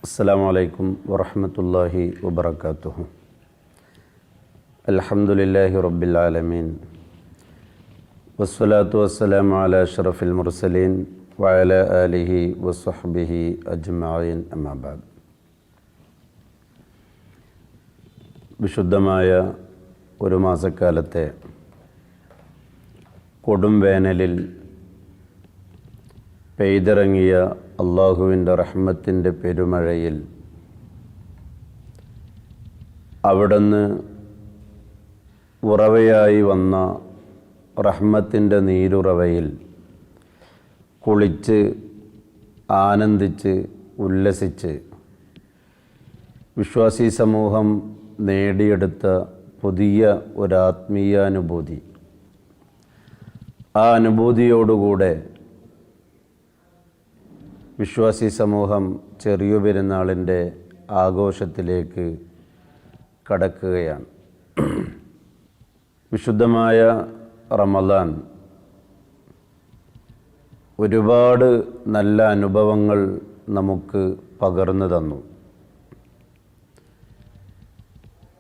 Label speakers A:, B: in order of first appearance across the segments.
A: അസ്സലാമു അലൈക്കും വറഹ്മത്തുള്ളാഹി വബറകാതുഹു. അൽഹംദുലില്ലാഹി റബ്ബിൽ ആലമീൻ വസ്സലാത്തു വസ്സലാമു അലാ അഷ്റഫിൽ മുർസലീൻ വഅലാ ആലിഹി വസ്വഹ്ബിഹി അജ്മഈൻ. അമ്മാ ബഅദ്. വിശുദ്ധമായ ഒരു മാസക്കാലത്തെ കൊടും വേനലിൽ പെയ്തിറങ്ങിയ അള്ളാഹുവിൻ്റെ റഹ്മത്തിൻ്റെ പെരുമഴയിൽ അവിടുന്ന് ഉറവയായി വന്ന റഹ്മത്തിൻ്റെ നീരുറവയിൽ കുളിച്ച് ആനന്ദിച്ച് ഉല്ലസിച്ച് വിശ്വാസി സമൂഹം നേടിയെടുത്ത പുതിയ ഒരാത്മീയാനുഭൂതി, ആ അനുഭൂതിയോടുകൂടെ വിശ്വാസി സമൂഹം ചെറിയ പെരുന്നാളിൻ്റെ ആഘോഷത്തിലേക്ക് കടക്കുകയാണ്. വിശുദ്ധമായ റമദാൻ ഒരുപാട് നല്ല അനുഭവങ്ങൾ നമുക്ക് പകർന്നു തന്നു.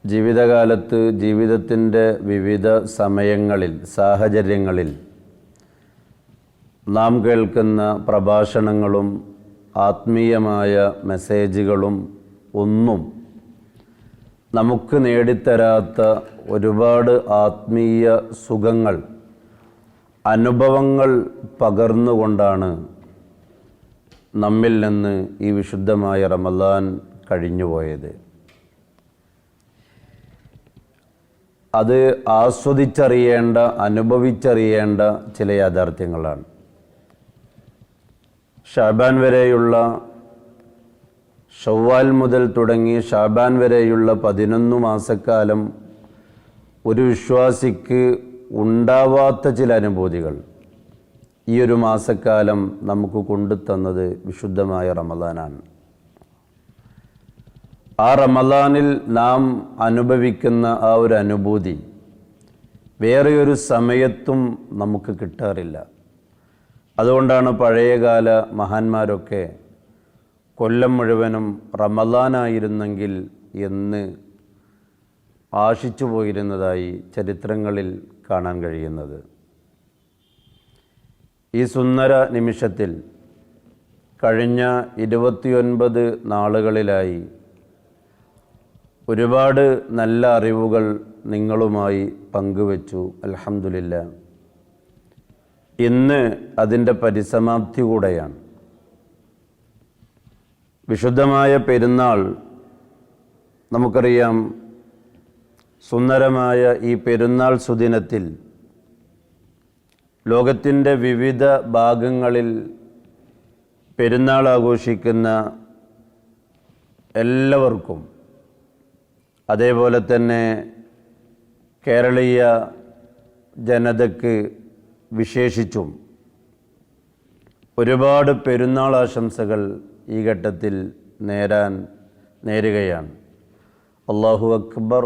A: ജീവിതകാലത്ത് ജീവിതത്തിൻ്റെ വിവിധ സമയങ്ങളിൽ സാഹചര്യങ്ങളിൽ നാം കേൾക്കുന്ന പ്രഭാഷണങ്ങളും ആത്മീയമായ മെസ്സേജുകളും ഒന്നും നമുക്ക് നേടിത്തരാത്ത ഒരുപാട് ആത്മീയ സുഖങ്ങൾ, അനുഭവങ്ങൾ പകർന്നുകൊണ്ടാണ് നമ്മിൽ നിന്ന് ഈ വിശുദ്ധമായ റമദാൻ കഴിഞ്ഞുപോയത്. അത് ആസ്വദിച്ചറിയേണ്ട, അനുഭവിച്ചറിയേണ്ട ചില യാഥാർത്ഥ്യങ്ങളാണ്. ഷാബാൻ വരെയുള്ള, ഷവ്വാൽ മുതൽ തുടങ്ങി ഷാബാൻ വരെയുള്ള 11 മാസക്കാലം ഒരു വിശ്വാസിക്ക് ഉണ്ടാവാത്ത ചില അനുഭൂതികൾ ഈ ഒരു മാസക്കാലം നമുക്ക് കൊണ്ടുതന്നത് വിശുദ്ധമായ റമദാനാണ്. ആ റമദാനിൽ നാം അനുഭവിക്കുന്ന ആ ഒരു അനുഭൂതി വേറെയൊരു സമയത്തും നമുക്ക് കിട്ടാറില്ല. അതുകൊണ്ടാണ് പഴയകാല മഹാന്മാരൊക്കെ കൊല്ലം മുഴുവനും റമദാനായിരുന്നെങ്കിൽ എന്ന് ആശിച്ചു പോയിരുന്നതായി ചരിത്രങ്ങളിൽ കാണാൻ കഴിയുന്നത്. ഈ സുന്ദര നിമിഷത്തിൽ കഴിഞ്ഞ 29 നാളുകളിലായി ഒരുപാട് നല്ല അറിവുകൾ നിങ്ങളുമായി പങ്കുവച്ചു. അൽഹംദുലില്ലാ, ഇന്ന് അതിൻ്റെ പരിസമാപ്തി കൂടെയാണ്. വിശുദ്ധമായ പെരുന്നാൾ നമുക്കറിയാം. സുന്ദരമായ ഈ പെരുന്നാൾ സുദിനത്തിൽ ലോകത്തിൻ്റെ വിവിധ ഭാഗങ്ങളിൽ പെരുന്നാൾ ആഘോഷിക്കുന്ന എല്ലാവർക്കും, അതേപോലെ തന്നെ കേരളീയ ജനതയ്ക്ക് വിശേഷിച്ചും ഒരുപാട് പെരുന്നാൾ ആശംസകൾ ഈ ഘട്ടത്തിൽ നേരുകയാണ്. അല്ലാഹു അക്ബർ,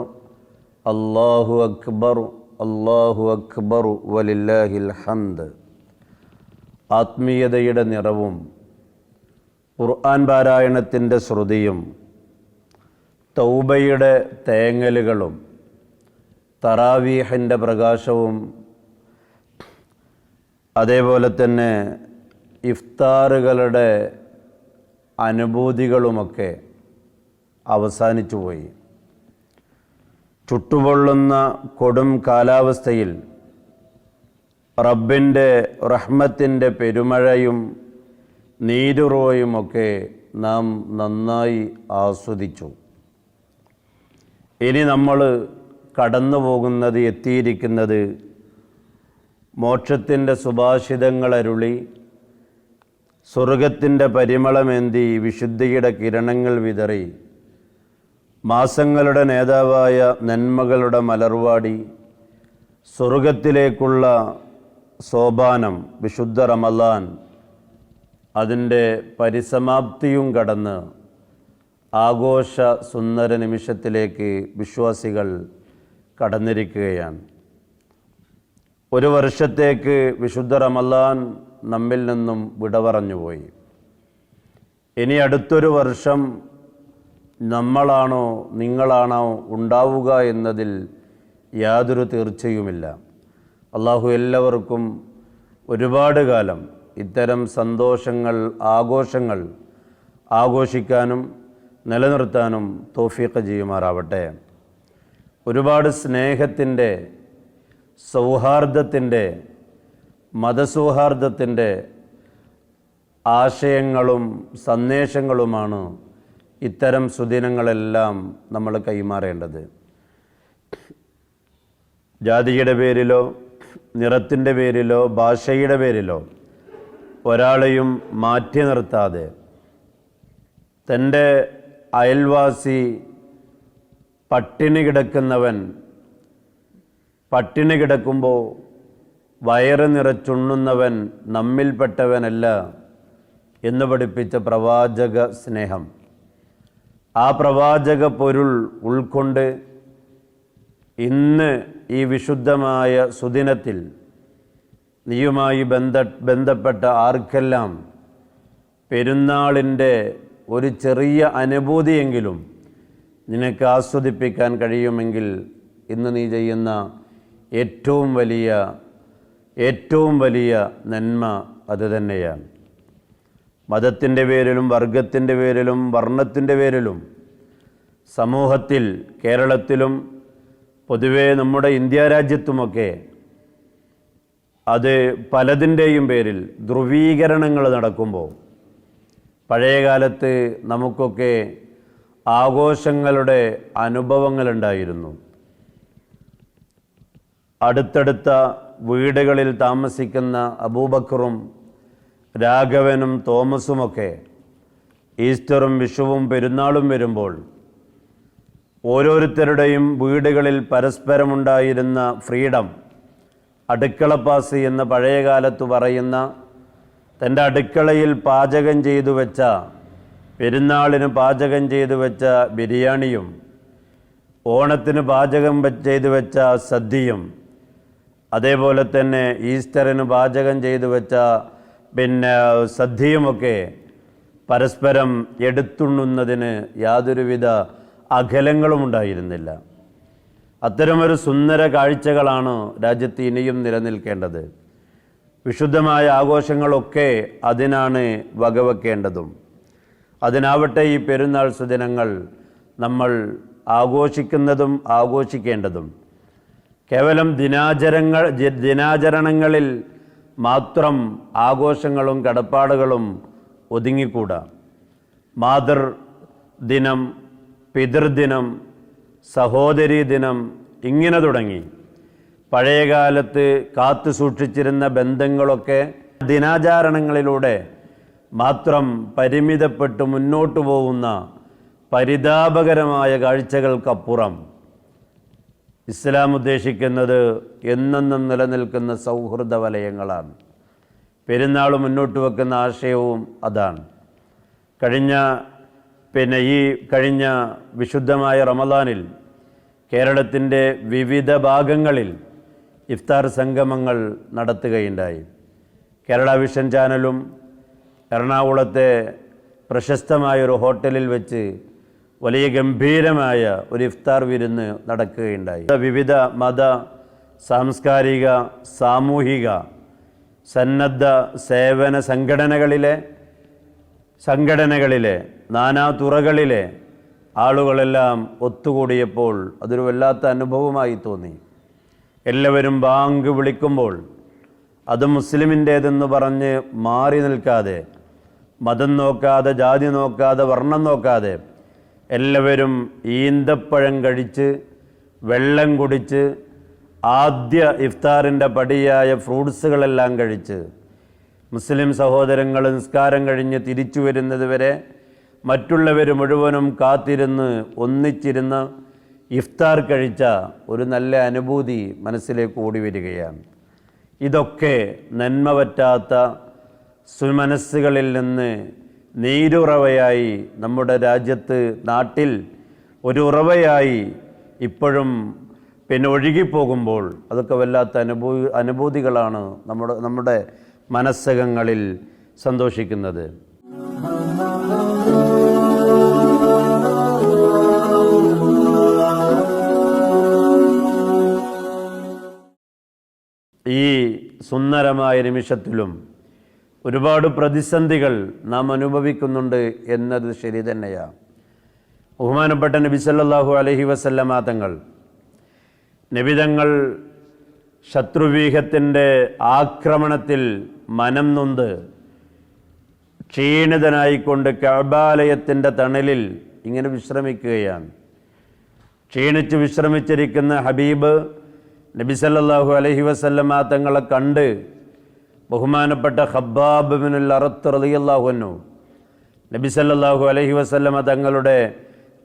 A: അല്ലാഹു അക്ബർ, അല്ലാഹു അക്ബർ വലില്ലാഹിൽ ഹംദ്. ആത്മീയതയുടെ നിറവും ഖുർആൻ പാരായണത്തിൻ്റെ ശ്രുതിയും തൗബയുടെ തേങ്ങലുകളും തറാവീഹിൻ്റെ പ്രകാശവും അതേപോലെ തന്നെ ഇഫ്താറുകളുടെ അനുഭൂതികളുമൊക്കെ അവസാനിച്ചു പോയി. ചുട്ടുപൊള്ളുന്ന കൊടും കാലാവസ്ഥയിൽ റബ്ബിൻ്റെ റഹ്മത്തിൻ്റെ പെരുമഴയും നീരുറവയുമൊക്കെ നാം നന്നായി ആസ്വദിച്ചു. ഇനി നമ്മൾ കടന്നു പോകുന്നത്, എത്തിയിരിക്കുന്നത് മോക്ഷത്തിൻ്റെ സുഭാഷിതങ്ങളരുളി സ്വർഗത്തിൻ്റെ പരിമളമേന്തി വിശുദ്ധിയുടെ കിരണങ്ങൾ വിതറി മാസങ്ങളുടെ നേതാവായ നന്മകളുടെ മലർവാടി സ്വർഗത്തിലേക്കുള്ള സോപാനം വിശുദ്ധ റമദാൻ അതിൻ്റെ പരിസമാപ്തിയും കടന്ന് ആഘോഷ സുന്ദര നിമിഷത്തിലേക്ക് വിശ്വാസികൾ കടന്നിരിക്കുകയാണ്. ഒരു വർഷത്തേക്ക് വിശുദ്ധ റമളാൻ നമ്മിൽ നിന്നും വിട പറഞ്ഞുപോയി. ഇനി അടുത്തൊരു വർഷം നമ്മളാണോ നിങ്ങളാണോ ഉണ്ടാവുക എന്നതിൽ യാതൊരു തീർച്ചയുമില്ല. അള്ളാഹു എല്ലാവർക്കും ഒരുപാട് കാലം ഇത്തരം സന്തോഷങ്ങൾ, ആഘോഷങ്ങൾ ആഘോഷിക്കാനും നിലനിർത്താനും തൗഫീഖ് ചെയ്യുമാറാവട്ടെ. ഒരുപാട് സ്നേഹത്തിൻ്റെ, സൗഹാർദ്ദത്തിൻ്റെ, മതസൗഹാർദ്ദത്തിൻ്റെ ആശയങ്ങളും സന്ദേശങ്ങളുമാണ് ഇത്തരം സുദിനങ്ങളെല്ലാം നമ്മൾ കൈമാറേണ്ടത്. ജാതിയുടെ പേരിലോ നിറത്തിൻ്റെ പേരിലോ ഭാഷയുടെ പേരിലോ ഒരാളെയും മാറ്റി നിർത്താതെ തൻ്റെ അയൽവാസി പട്ടിണി കിടക്കുന്നവൻ പട്ടിണി കിടക്കുമ്പോൾ വയറ് നിറച്ചുണ്ണുന്നവൻ നമ്മിൽപ്പെട്ടവനല്ല എന്ന് പഠിപ്പിച്ച പ്രവാചക സ്നേഹം, ആ പ്രവാചക പൊരുൾ ഉൾക്കൊണ്ട് ഇന്ന് ഈ വിശുദ്ധമായ സുദിനത്തിൽ നീയുമായി ബന്ധപ്പെട്ട ആർക്കെല്ലാം പെരുന്നാളിൻ്റെ ഒരു ചെറിയ അനുഭൂതിയെങ്കിലും നിനക്ക് ആസ്വദിപ്പിക്കാൻ കഴിയുമെങ്കിൽ ഇന്ന് നീ ചെയ്യുന്ന ഏറ്റവും വലിയ നന്മ അതുതന്നെയാണ്. മതത്തിൻ്റെ പേരിലും വർഗത്തിൻ്റെ പേരിലും വർണ്ണത്തിൻ്റെ പേരിലും സമൂഹത്തിൽ, കേരളത്തിലും പൊതുവേ നമ്മുടെ ഇന്ത്യ രാജ്യത്തുമൊക്കെ അത് പലതിൻ്റെയും പേരിൽ ധ്രുവീകരണങ്ങൾ നടക്കുമ്പോൾ പഴയകാലത്ത് നമുക്കൊക്കെ ആഘോഷങ്ങളുടെ അനുഭവങ്ങളുണ്ടായിരുന്നു. അടുത്തടുത്ത വീടുകളിൽ താമസിക്കുന്ന അബൂബക്കറും രാഘവനും തോമസുമൊക്കെ ഈസ്റ്ററും വിഷുവും പെരുന്നാളും വരുമ്പോൾ ഓരോരുത്തരുടെയും വീടുകളിൽ പരസ്പരമുണ്ടായിരുന്ന ഫ്രീഡം, അടുക്കളപ്പാസ് എന്ന പഴയകാലത്ത് പറയുന്ന തൻ്റെ അടുക്കളയിൽ പാചകം ചെയ്തു വെച്ച, പെരുന്നാളിന് പാചകം ചെയ്തു വെച്ച ബിരിയാണിയും ഓണത്തിന് പാചകം ചെയ്തു വെച്ച സദ്യയും അതേപോലെ തന്നെ ഈസ്റ്ററിന് പാചകം ചെയ്തു വെച്ച സദ്യയുമൊക്കെ പരസ്പരം എടുത്തുണ്ണുന്നതിന് യാതൊരുവിധ അകലങ്ങളും ഉണ്ടായിരുന്നില്ല. അത്തരമൊരു സുന്ദര കാഴ്ചകളാണ് രാജ്യത്ത് ഇനിയും നിലനിൽക്കേണ്ടത്. വിശുദ്ധമായ ആഘോഷങ്ങളൊക്കെ അതിനാണ് വകവെക്കേണ്ടതും. അതിനാവട്ടെ ഈ പെരുന്നാൾ സുദിനങ്ങൾ നമ്മൾ ആഘോഷിക്കുന്നതും ആഘോഷിക്കേണ്ടതും. കേവലം ദിനാചരണങ്ങളിൽ മാത്രം ആഘോഷങ്ങളും കടപ്പാടുകളും ഒതുങ്ങിക്കൂടാ. മാതൃദിനം, പിതൃദിനം, സഹോദരീ ദിനം, ഇങ്ങനെ തുടങ്ങി പഴയകാലത്ത് കാത്തു സൂക്ഷിച്ചിരുന്ന ബന്ധങ്ങളൊക്കെ ദിനാചരണങ്ങളിലൂടെ മാത്രം പരിമിതപ്പെട്ട് മുന്നോട്ടു പോകുന്ന പരിതാപകരമായ കാഴ്ചകൾക്കപ്പുറം ഇസ്ലാം ഉദ്ദേശിക്കുന്നത് എന്നെന്നും നിലനിൽക്കുന്ന സൗഹൃദ വലയങ്ങളാണ്. പെരുന്നാൾ മുന്നോട്ട് വെക്കുന്ന ആശയവും അതാണ്. കഴിഞ്ഞ വിശുദ്ധമായ റമളാനിൽ കേരളത്തിൻ്റെ വിവിധ ഭാഗങ്ങളിൽ ഇഫ്താർ സംഗമങ്ങൾ നടത്തുകയുണ്ടായി. കേരള വിഷൻ ചാനലും എറണാകുളത്തെ പ്രശസ്തമായൊരു ഹോട്ടലിൽ വെച്ച് വലിയ ഗംഭീരമായ ഒരു ഇഫ്താർ വിരുന്ന് നടക്കുകയുണ്ടായി. വിവിധ മത, സാംസ്കാരിക, സാമൂഹിക, സന്നദ്ധ സേവന സംഘടനകളിലെ നാനാതുറകളിലെ ആളുകളെല്ലാം ഒത്തുകൂടിയപ്പോൾ അതൊരു വല്ലാത്ത അനുഭവമായി തോന്നി. എല്ലാവരും ബാങ്ക് വിളിക്കുമ്പോൾ അത് മുസ്ലിമിൻ്റേതെന്ന് പറഞ്ഞ് മാറി നിൽക്കാതെ, മതം നോക്കാതെ, ജാതി നോക്കാതെ, വർണ്ണം നോക്കാതെ എല്ലാവരും ഈന്തപ്പഴം കഴിച്ച്, വെള്ളം കുടിച്ച്, ആദ്യ ഇഫ്താറിൻ്റെ പടിയായ ഫ്രൂട്ട്സുകളെല്ലാം കഴിച്ച്, മുസ്ലിം സഹോദരങ്ങൾ നിസ്കാരം കഴിഞ്ഞ് തിരിച്ചു വരുന്നത് വരെ മറ്റുള്ളവർ മുഴുവനും കാത്തിരുന്ന് ഒന്നിച്ചിരുന്ന് ഇഫ്താർ കഴിച്ച ഒരു നല്ല അനുഭൂതി മനസ്സിലേക്ക് ഓടി വരികയാണ്. ഇതൊക്കെ നന്മ പറ്റാത്ത സുമനസ്സുകളിൽ നിന്ന് നീരുറവയായി നമ്മുടെ രാജ്യത്ത്, നാട്ടിൽ ഒരു ഉറവയായി ഇപ്പോഴും പിന്നെ ഒഴുകിപ്പോകുമ്പോൾ അതൊക്കെ വല്ലാത്ത അനുഭൂതികളാണ് നമ്മുടെ മനസ്സകങ്ങളിൽ സന്തോഷിക്കുന്നത്. ഈ സുന്ദരമായ നിമിഷത്തിലും ഒരുപാട് പ്രതിസന്ധികൾ നാം അനുഭവിക്കുന്നുണ്ട് എന്നത് ശരി തന്നെയാണ്. ബഹുമാനപ്പെട്ട നബി സല്ലല്ലാഹു അലൈഹി വസല്ലമ തങ്ങൾ ശത്രുവ്യൂഹത്തിൻ്റെ ആക്രമണത്തിൽ മനം നൊന്ത് ക്ഷീണിതനായിക്കൊണ്ട് കഅബാലയത്തിൻ്റെ തണലിൽ ഇങ്ങനെ വിശ്രമിക്കുകയാണ്. ക്ഷീണിച്ച് വിശ്രമിച്ചിരിക്കുന്ന ഹബീബ് നബി സല്ലല്ലാഹു അലൈഹി വസല്ലമ തങ്ങളെ കണ്ട് ബഹുമാനപ്പെട്ട ഖബ്ബാബ് ബിനുൽ അറത്ത് റളിയല്ലാഹു അൻഹു നബി സല്ലല്ലാഹു അലൈഹി വസല്ലമ തങ്ങളുടെ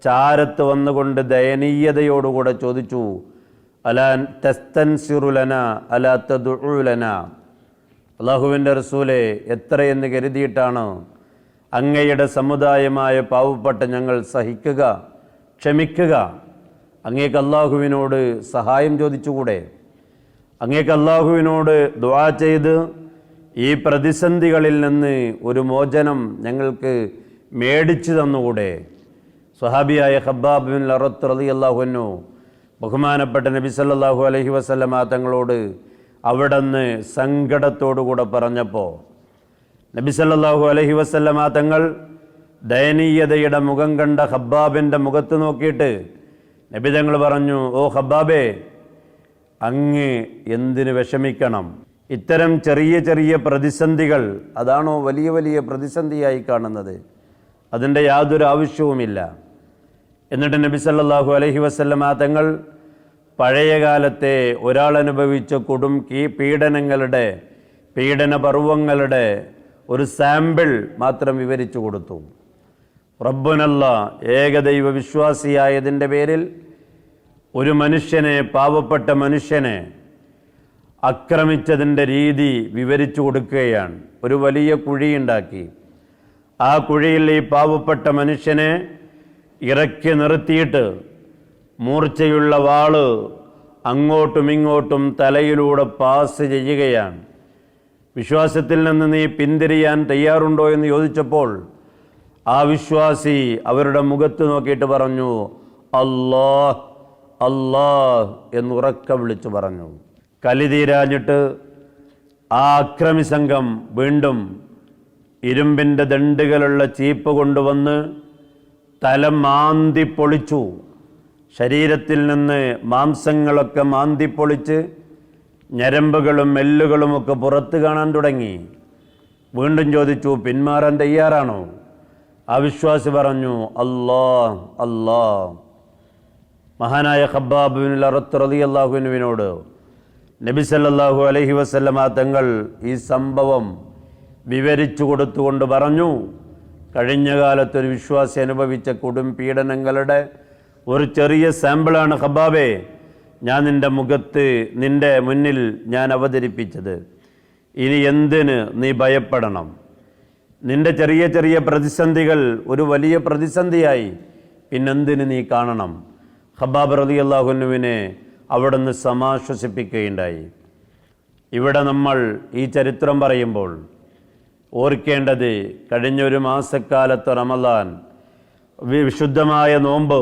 A: ചാരത്ത് വന്നുകൊണ്ട് ദയനീയതയോടുകൂടെ ചോദിച്ചു, അലാ തസ്തൻസിറു ലനാ അലാ തദ്ഉ ലനാ, അല്ലാഹുവിൻ്റെ റസൂലേ, എത്രയെന്ന് കരുതിയിട്ടാണ് അങ്ങയുടെ സമുദായമായ പാവപ്പെട്ട ഞങ്ങൾ സഹിക്കുക, ക്ഷമിക്കുക? അങ്ങേക്ക് അല്ലാഹുവിനോട് സഹായം ചോദിച്ചുകൂടെ? അങ്ങേക്ക് അല്ലാഹുവിനോട് ദുആ ചെയ്ത് ഈ പ്രതിസന്ധികളിൽ നിന്ന് ഒരു മോചനം ഞങ്ങൾക്ക് മേടിച്ചു തന്നുകൂടെ? സ്വഹാബിയായ ഖബ്ബാബ് ബിൻ അറത്ത് റളിയല്ലാഹു അൻഹു ബഹുമാനപ്പെട്ട നബി സല്ലല്ലാഹു അലൈഹി വസല്ലമ തങ്ങളോട് അവിടുന്ന് സങ്കടത്തോടുകൂടെ പറഞ്ഞപ്പോൾ നബി സല്ലല്ലാഹു അലൈഹി വസല്ലമ തങ്ങൾ ദയനീയതയുടെ മുഖം കണ്ട ഖബ്ബാബിൻ്റെ മുഖത്ത് നോക്കിയിട്ട് നബി തങ്ങൾ പറഞ്ഞു, ഓ ഖബ്ബാബേ, അങ്ങ് എന്തിന് വിഷമിക്കണം? ഇത്തരം ചെറിയ ചെറിയ പ്രതിസന്ധികൾ അതാണോ വലിയ വലിയ പ്രതിസന്ധിയായി കാണുന്നത്? അതിൻ്റെ യാതൊരു ആവശ്യവുമില്ല. എന്നിട്ട് നബി സല്ലല്ലാഹു അലൈഹി വസല്ലമ തങ്ങൾ പഴയ കാലത്തെ ഒരാൾ അനുഭവിച്ച പീഡന പർവ്വങ്ങളുടെ ഒരു സാമ്പിൾ മാത്രം വിവരിച്ചു കൊടുത്തു. റബ്ബുനല്ല, ഏകദൈവ വിശ്വാസിയായതിൻ്റെ പേരിൽ ഒരു മനുഷ്യനെ, പാവപ്പെട്ട മനുഷ്യനെ ആക്രമിച്ചതിൻ്റെ രീതി വിവരിച്ചു കൊടുക്കുകയാണ്. ഒരു വലിയ കുഴിയുണ്ടാക്കി ആ കുഴിയിൽ ഈ പാവപ്പെട്ട മനുഷ്യനെ ഇറക്കി നിർത്തിയിട്ട് മൂർച്ചയുള്ള വാള് അങ്ങോട്ടും ഇങ്ങോട്ടും തലയിലൂടെ പാസ് ചെയ്യുകയാണ്. വിശ്വാസത്തിൽ നിന്ന് നീ പിന്തിരിയാൻ തയ്യാറുണ്ടോ എന്ന് ചോദിച്ചപ്പോൾ ആ വിശ്വാസി അവരുടെ മുഖത്ത് നോക്കിയിട്ട് പറഞ്ഞു, അല്ലാഹ് അല്ലാഹ് എന്നുറക്കം വിളിച്ചു പറഞ്ഞു. കലിതീരാഞ്ഞിട്ട് ആ അക്രമി സംഘം വീണ്ടും ഇരുമ്പിൻ്റെ ദണ്ടുകളുള്ള ചീപ്പ് കൊണ്ടുവന്ന് തല മാന്തിപ്പൊളിച്ചു. ശരീരത്തിൽ നിന്ന് മാംസങ്ങളൊക്കെ മാന്തിപ്പൊളിച്ച് ഞരമ്പുകളും എല്ലുകളുമൊക്കെ പുറത്ത് കാണാൻ തുടങ്ങി. വീണ്ടും ചോദിച്ചു, പിന്മാറാൻ തയ്യാറാണോ? ആ വിശ്വാസി പറഞ്ഞു, അല്ലാഹ് അല്ലാഹ്. മഹാനായ ഖബ്ബാബ് ബിനുൽ അറത്ത് റളിയല്ലാഹു അൻഹുവിനോട് നബി സല്ലല്ലാഹു അലൈഹി വസല്ലമ തങ്ങൾ ഈ സംഭവം വിവരിച്ചു കൊടുത്തുകൊണ്ട് പറഞ്ഞു, കഴിഞ്ഞ കാലത്തൊരു വിശ്വാസി അനുഭവിച്ച കൊടും പീഡനങ്ങളുടെ ഒരു ചെറിയ സാമ്പിളാണ് ഖബ്ബാബേ ഞാൻ നിൻ്റെ മുന്നിൽ ഞാൻ അവതരിപ്പിച്ചത്. ഇനി എന്തിന് നീ ഭയപ്പെടണം? നിൻ്റെ ചെറിയ ചെറിയ പ്രതിസന്ധികൾ ഒരു വലിയ പ്രതിസന്ധിയായി പിന്നെന്തിന് നീ കാണണം? ഖബ്ബാബ് റളിയല്ലാഹു അൻഹുവിനെ അവിടുന്ന് സമാശ്വസിപ്പിക്കുകയുണ്ടായി. ഇവിടെ നമ്മൾ ഈ ചരിത്രം പറയുമ്പോൾ ഓർക്കേണ്ടത്, കഴിഞ്ഞൊരു മാസക്കാലത്ത് റമദാൻ, വിശുദ്ധമായ നോമ്പ്,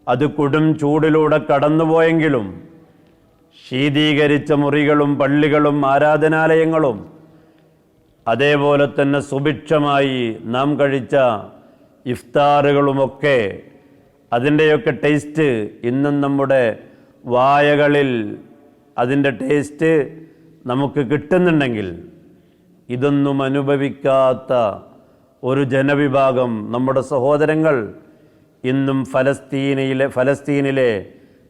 A: അത് കൊടും ചൂടിലൂടെ കടന്നുപോയെങ്കിലും ശീതീകരിച്ച മുറികളും പള്ളികളും ആരാധനാലയങ്ങളും അതേപോലെ തന്നെ സുഭിക്ഷമായി നാം കഴിച്ച ഇഫ്താറുകളുമൊക്കെ അതിൻ്റെയൊക്കെ ടേസ്റ്റ് ഇന്നും നമ്മുടെ വായകളിൽ അതിൻ്റെ ടേസ്റ്റ് നമുക്ക് കിട്ടുന്നുണ്ടെങ്കിൽ ഇതൊന്നും അനുഭവിക്കാത്ത ഒരു ജനവിഭാഗം നമ്മുടെ സഹോദരങ്ങൾ ഇന്നും ഫലസ്തീനിലെ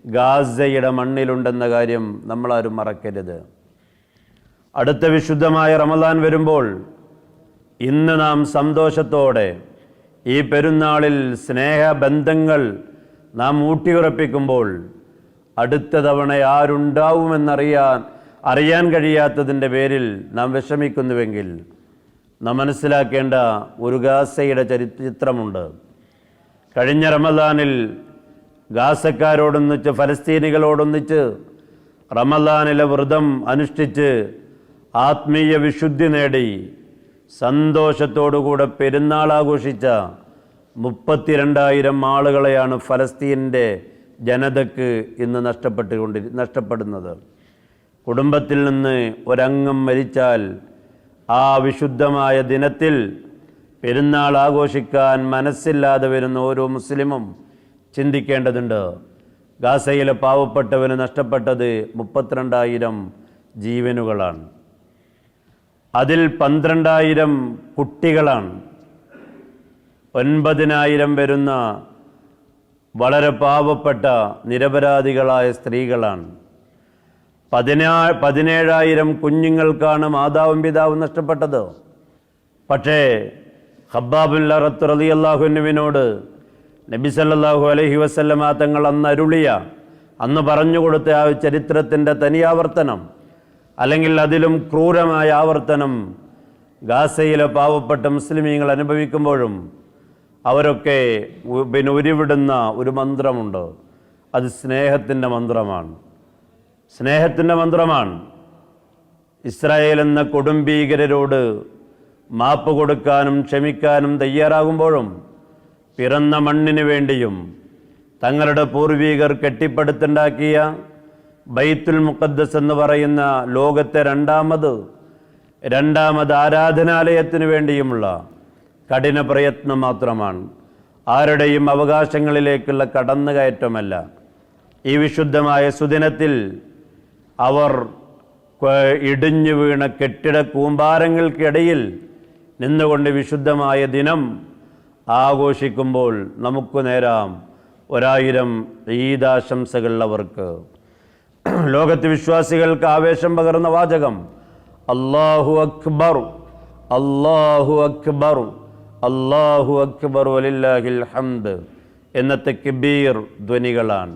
A: ഗാസയുടെ മണ്ണിലുണ്ടെന്ന കാര്യം നമ്മളാരും മറക്കരുത്. അടുത്ത വിശുദ്ധമായ റമദാൻ വരുമ്പോൾ ഇന്ന് നാം സന്തോഷത്തോടെ ഈ പെരുന്നാളിൽ സ്നേഹബന്ധങ്ങൾ നാം ഊട്ടിയുറപ്പിക്കുമ്പോൾ അടുത്ത തവണ അറിയാൻ കഴിയാത്തതിൻ്റെ പേരിൽ നാം വിഷമിക്കുന്നുവെങ്കിൽ നാം മനസ്സിലാക്കേണ്ട ഒരു ഗാസയുടെ ചിത്രമുണ്ട്. കഴിഞ്ഞ റമദാനിൽ ഗാസക്കാരോടൊന്നിച്ച് ഫലസ്തീനികളോടൊന്നിച്ച് റമദാനിലെ വ്രതം അനുഷ്ഠിച്ച് ആത്മീയ വിശുദ്ധി നേടി സന്തോഷത്തോടുകൂടെ പെരുന്നാൾ ആഘോഷിച്ച 32,000 ആളുകളെയാണ് ഫലസ്തീനിൻ്റെ ജനതയ്ക്ക് ഇന്ന് നഷ്ടപ്പെടുന്നത്. കുടുംബത്തിൽ നിന്ന് ഒരംഗം മരിച്ചാൽ ആ വിശുദ്ധമായ ദിനത്തിൽ പെരുന്നാൾ ആഘോഷിക്കാൻ മനസ്സില്ലാതെ വരുന്ന ഓരോ മുസ്ലിമും ചിന്തിക്കേണ്ടതുണ്ട്. ഗാസയിലെ പാവപ്പെട്ടവന് നഷ്ടപ്പെട്ടത് 32,000 ജീവനുകളാണ്. അതിൽ 12,000 കുട്ടികളാണ്. 9,000 വരുന്ന വളരെ പാവപ്പെട്ട നിരപരാധികളായ സ്ത്രീകളാണ്. 17,000 കുഞ്ഞുങ്ങൾക്കാണ് മാതാവും പിതാവും നഷ്ടപ്പെട്ടത്. പക്ഷേ ഖബ്ബാബുൽ അറത്ത് റളിയല്ലാഹു അൻഹുവിനോട് നബി സല്ലല്ലാഹു അലൈഹി വസല്ലമ തങ്ങൾ അന്ന് പറഞ്ഞുകൊടുത്ത ആ ചരിത്രത്തിൻ്റെ തനിയാവർത്തനം, അല്ലെങ്കിൽ അതിലും ക്രൂരമായ ആവർത്തനം ഗാസയിലെ പാവപ്പെട്ട മുസ്ലിമീങ്ങൾ അനുഭവിക്കുമ്പോഴും അവരൊക്കെ ഉരുവിടുന്ന ഒരു മന്ത്രമുണ്ട്. അത് സ്നേഹത്തിൻ്റെ മന്ത്രമാണ്. ഇസ്രായേൽ എന്ന കൊടുംഭീകരരോട് മാപ്പ് കൊടുക്കാനും ക്ഷമിക്കാനും തയ്യാറാകുമ്പോഴും പിറന്ന മണ്ണിന് വേണ്ടിയും തങ്ങളുടെ പൂർവികർ കെട്ടിപ്പടുത്തുണ്ടാക്കിയ ബൈത്തുൽ മുഖദ്ദസ് എന്ന് പറയുന്ന ലോകത്തെ രണ്ടാമത് ആരാധനാലയത്തിനു വേണ്ടിയുമുള്ള കഠിന പ്രയത്നം മാത്രമാണ്. ആരുടെയും അവകാശങ്ങളിലേക്കുള്ള കടന്നുകയറ്റമല്ല. ഈ വിശുദ്ധമായ സുദിനത്തിൽ അവർ ഇടിഞ്ഞു വീണ കെട്ടിട കൂമ്പാരങ്ങൾക്കിടയിൽ നിന്നുകൊണ്ട് വിശുദ്ധമായ ദിനം ആഘോഷിക്കുമ്പോൾ നമുക്ക് നേരാം 1000 ഈദാശംസകൾ അവർക്ക്. ലോകത്ത് വിശ്വാസികൾക്ക് ആവേശം പകർന്ന വാചകം അല്ലാഹു അക്ബർ, അല്ലാഹു അക്ബർ, അല്ലാഹു അക്ബർ വലില്ലാഹിൽ ഹംദ് എന്ന തക്ബീർ ധ്വനികളാണ്.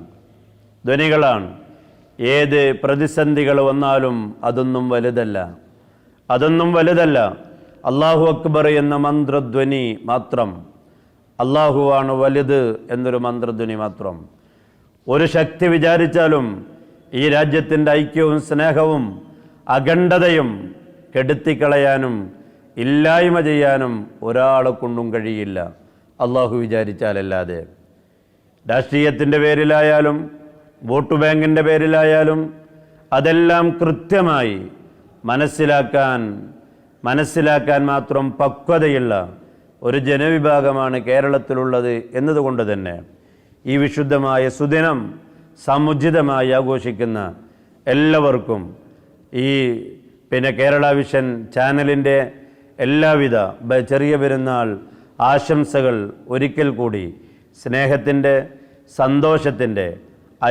A: ഏത് പ്രതിസന്ധികൾ വന്നാലും അതൊന്നും വലുതല്ല. അല്ലാഹു അക്ബർ എന്ന മന്ത്രധ്വനി മാത്രം, അല്ലാഹുവാണ് വലുത് എന്നൊരു മന്ത്രധ്വനി മാത്രം. ഒരു ശക്തി വിചാരിച്ചാലും ഈ രാജ്യത്തിൻ്റെ ഐക്യവും സ്നേഹവും അഖണ്ഡതയും കെടുത്തിക്കളയാനും ഇല്ലായ്മ ചെയ്യാനും ഒരാളെ കൊണ്ടും കഴിയില്ല, അല്ലാഹു വിചാരിച്ചാലല്ലാതെ. രാഷ്ട്രീയത്തിൻ്റെ പേരിലായാലും വോട്ട് ബാങ്കിൻ്റെ പേരിലായാലും അതെല്ലാം കൃത്യമായി മനസ്സിലാക്കാൻ മാത്രം പക്വതയുള്ള ഒരു ജനവിഭാഗമാണ് കേരളത്തിലുള്ളത് എന്നതുകൊണ്ട് തന്നെ ഈ വിശുദ്ധമായ സുദിനം സമുചിതമായി ആഘോഷിക്കുന്ന എല്ലാവർക്കും ഈ കേരള വിഷൻ ചാനലിൻ്റെ എല്ലാവിധ ചെറിയ പെരുന്നാൾ ആശംസകൾ ഒരിക്കൽ കൂടി സ്നേഹത്തിൻ്റെ, സന്തോഷത്തിൻ്റെ,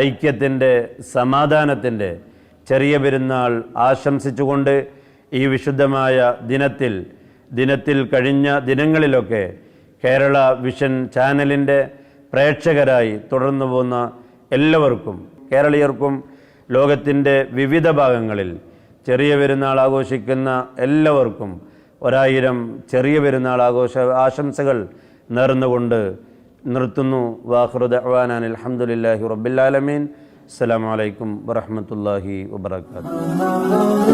A: ഐക്യത്തിൻ്റെ, സമാധാനത്തിൻ്റെ ചെറിയ പെരുന്നാൾ ആശംസിച്ചുകൊണ്ട് ഈ വിശുദ്ധമായ ദിനത്തിൽ കഴിഞ്ഞ ദിനങ്ങളിലൊക്കെ കേരള വിഷൻ ചാനലിൻ്റെ പ്രേക്ഷകരായി തുടർന്നു പോകുന്ന എല്ലാവർക്കും, കേരളീയർക്കും ലോകത്തിൻ്റെ വിവിധ ഭാഗങ്ങളിൽ ചെറിയ പെരുന്നാൾ ആഘോഷിക്കുന്ന എല്ലാവർക്കും 1000 ചെറിയ പെരുന്നാൾ ആശംസകൾ നേർന്നുകൊണ്ട് നിർത്തുന്നു. വാഖിറു ദഅ്വാനാ അൽഹംദുലില്ലാഹി റബ്ബിൽ ആലമീൻ. അസ്സലാമു അലൈക്കും വറഹ്മത്തുള്ളാഹി വബറകാതുഹു.